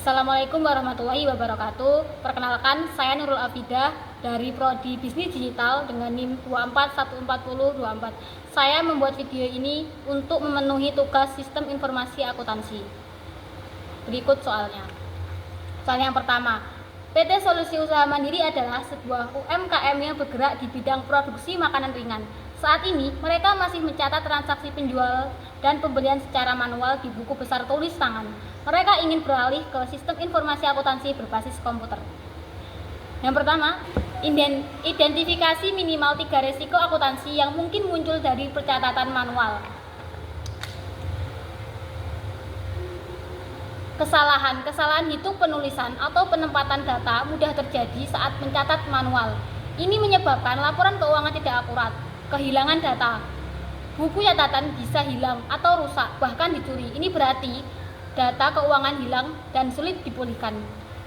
Assalamualaikum warahmatullahi wabarakatuh. Perkenalkan, saya Nurul Afidah dari Prodi Bisnis Digital dengan NIM 2414024. Saya membuat video ini untuk memenuhi tugas Sistem Informasi Akuntansi. Berikut soalnya. Soal yang pertama, PT Solusi Usaha Mandiri adalah sebuah UMKM yang bergerak di bidang produksi makanan ringan. Saat ini, mereka masih mencatat transaksi penjual dan pembelian secara manual di buku besar tulis tangan. Mereka ingin beralih ke sistem informasi akuntansi berbasis komputer. Yang pertama, identifikasi minimal 3 risiko akuntansi yang mungkin muncul dari pencatatan manual. Kesalahan hitung penulisan atau penempatan data mudah terjadi saat mencatat manual. Ini menyebabkan laporan keuangan tidak akurat, kehilangan data. Buku catatan bisa hilang atau rusak, bahkan dicuri. Ini berarti data keuangan hilang dan sulit dipulihkan.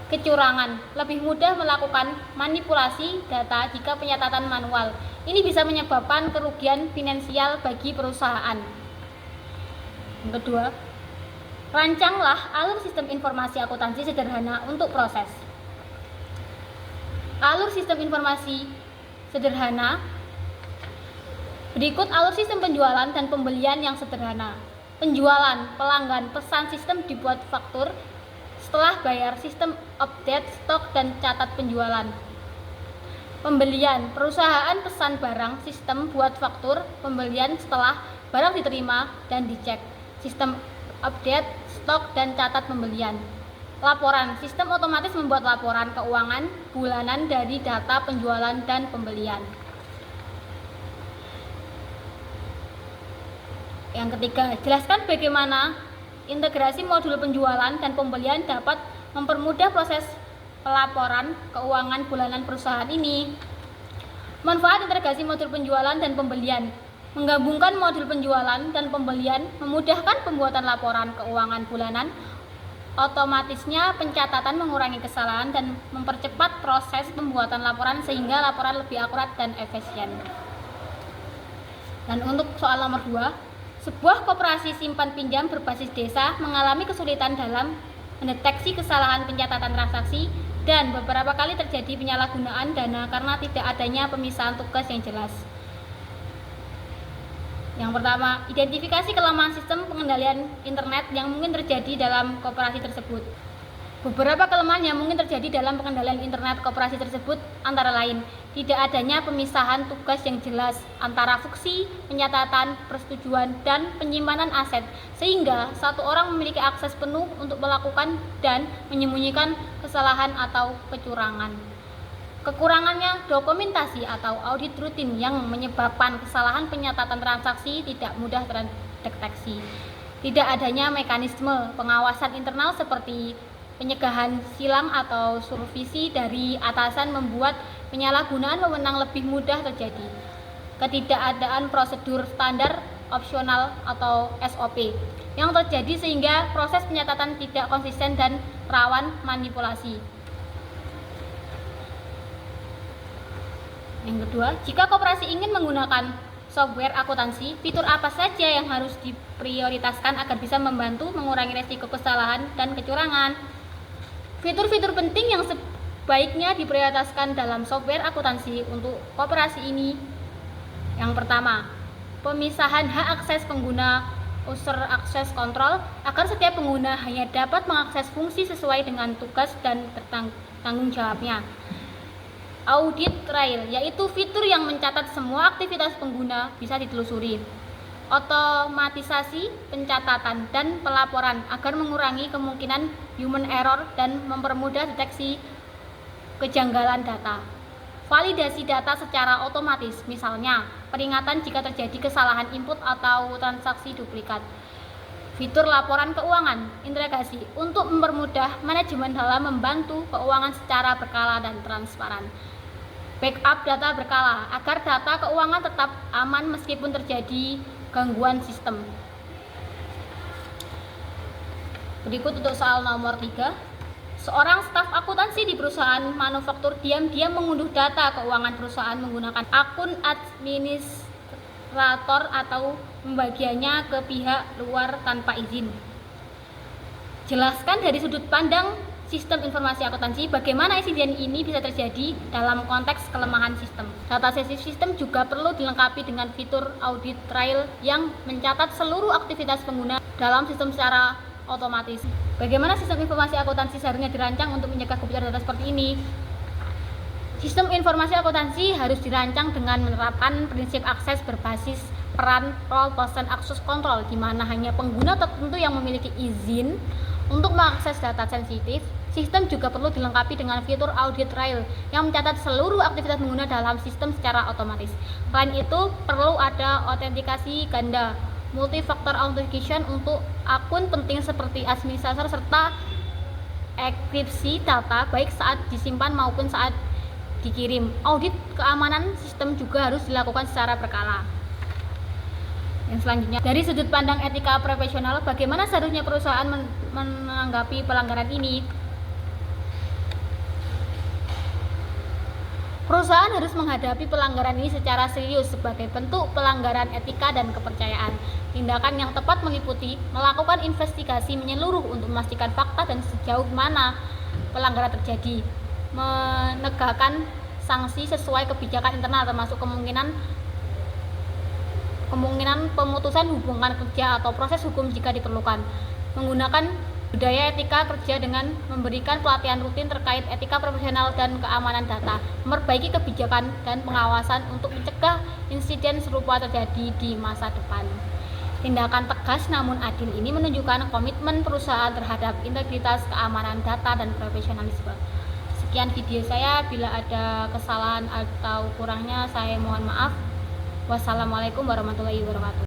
Kecurangan, lebih mudah melakukan manipulasi data jika pencatatan manual. Ini bisa menyebabkan kerugian finansial bagi perusahaan. Yang kedua, rancanglah alur sistem informasi akuntansi sederhana untuk proses. Alur sistem informasi sederhana. Berikut alur sistem penjualan dan pembelian yang sederhana. Penjualan, pelanggan, pesan, sistem dibuat faktur. Setelah bayar, sistem update stok dan catat penjualan. Pembelian, perusahaan pesan barang, sistem buat faktur. Pembelian setelah barang diterima dan dicek, sistem update stok dan catat pembelian. Laporan, sistem otomatis membuat laporan keuangan bulanan dari data penjualan dan pembelian. Yang ketiga, jelaskan bagaimana integrasi modul penjualan dan pembelian dapat mempermudah proses pelaporan keuangan bulanan perusahaan ini. Manfaat integrasi modul penjualan dan pembelian. Menggabungkan modul penjualan dan pembelian memudahkan pembuatan laporan keuangan bulanan. Otomatisnya pencatatan mengurangi kesalahan dan mempercepat proses pembuatan laporan sehingga laporan lebih akurat dan efisien. Dan untuk soal nomor 2, sebuah koperasi simpan pinjam berbasis desa mengalami kesulitan dalam mendeteksi kesalahan pencatatan transaksi dan beberapa kali terjadi penyalahgunaan dana karena tidak adanya pemisahan tugas yang jelas. Yang pertama, identifikasi kelemahan sistem pengendalian internet yang mungkin terjadi dalam koperasi tersebut. Beberapa kelemahan yang mungkin terjadi dalam pengendalian internet koperasi tersebut antara lain tidak adanya pemisahan tugas yang jelas antara fungsi, pencatatan, persetujuan, dan penyimpanan aset, sehingga satu orang memiliki akses penuh untuk melakukan dan menyembunyikan kesalahan atau kecurangan. Kekurangannya dokumentasi atau audit rutin yang menyebabkan kesalahan pencatatan transaksi tidak mudah terdeteksi. Tidak adanya mekanisme pengawasan internal seperti pencegahan silang atau supervisi dari atasan membuat penyalahgunaan wewenang lebih mudah terjadi. Ketidakadaan prosedur standar opsional atau SOP yang terjadi sehingga proses pencatatan tidak konsisten dan rawan manipulasi. Yang kedua, jika koperasi ingin menggunakan software akuntansi, fitur apa saja yang harus diprioritaskan agar bisa membantu mengurangi risiko kesalahan dan kecurangan? Fitur-fitur penting yang sebaiknya diprioritaskan dalam software akuntansi untuk koperasi ini. Yang pertama, pemisahan hak akses pengguna user access control agar setiap pengguna hanya dapat mengakses fungsi sesuai dengan tugas dan tanggung jawabnya. Audit trail, yaitu fitur yang mencatat semua aktivitas pengguna bisa ditelusuri. Otomatisasi pencatatan dan pelaporan agar mengurangi kemungkinan human error dan mempermudah deteksi kejanggalan data. Validasi data secara otomatis, misalnya peringatan jika terjadi kesalahan input atau transaksi duplikat. Fitur laporan keuangan integrasi untuk mempermudah manajemen dalam membantu keuangan secara berkala dan transparan. Backup data berkala agar data keuangan tetap aman meskipun terjadi gangguan sistem. Berikut untuk soal nomor 3. Seorang staf akuntansi di perusahaan manufaktur diam-diam mengunduh data keuangan perusahaan menggunakan akun administrator atau membagiannya ke pihak luar tanpa izin. Jelaskan dari sudut pandang sistem informasi akuntansi, bagaimana insiden ini bisa terjadi dalam konteks kelemahan sistem. Data sensitif sistem juga perlu dilengkapi dengan fitur audit trail yang mencatat seluruh aktivitas pengguna dalam sistem secara otomatis. Bagaimana sistem informasi akuntansi seharusnya dirancang untuk mencegah kebocoran data seperti ini? Sistem informasi akuntansi harus dirancang dengan menerapkan prinsip akses berbasis peran role person access control, di mana hanya pengguna tertentu yang memiliki izin untuk mengakses data sensitif. Sistem juga perlu dilengkapi dengan fitur audit trail yang mencatat seluruh aktivitas pengguna dalam sistem secara otomatis. Selain itu, perlu ada autentikasi ganda multi-factor authentication untuk akun penting seperti administrator serta enkripsi data baik saat disimpan maupun saat dikirim. Audit keamanan sistem juga harus dilakukan secara berkala. Yang selanjutnya, dari sudut pandang etika profesional, bagaimana seharusnya perusahaan menanggapi pelanggaran ini? Perusahaan harus menghadapi pelanggaran ini secara serius sebagai bentuk pelanggaran etika dan kepercayaan. Tindakan yang tepat meliputi melakukan investigasi menyeluruh untuk memastikan fakta dan sejauh mana pelanggaran terjadi, menegakkan sanksi sesuai kebijakan internal termasuk kemungkinan pemutusan hubungan kerja atau proses hukum jika diperlukan, menggunakan budaya etika kerja dengan memberikan pelatihan rutin terkait etika profesional dan keamanan data, memperbaiki kebijakan dan pengawasan untuk mencegah insiden serupa terjadi di masa depan. Tindakan tegas namun adil ini menunjukkan komitmen perusahaan terhadap integritas, keamanan data, dan profesionalisme. Sekian video saya, bila ada kesalahan atau kurangnya saya mohon maaf. Wassalamualaikum warahmatullahi wabarakatuh.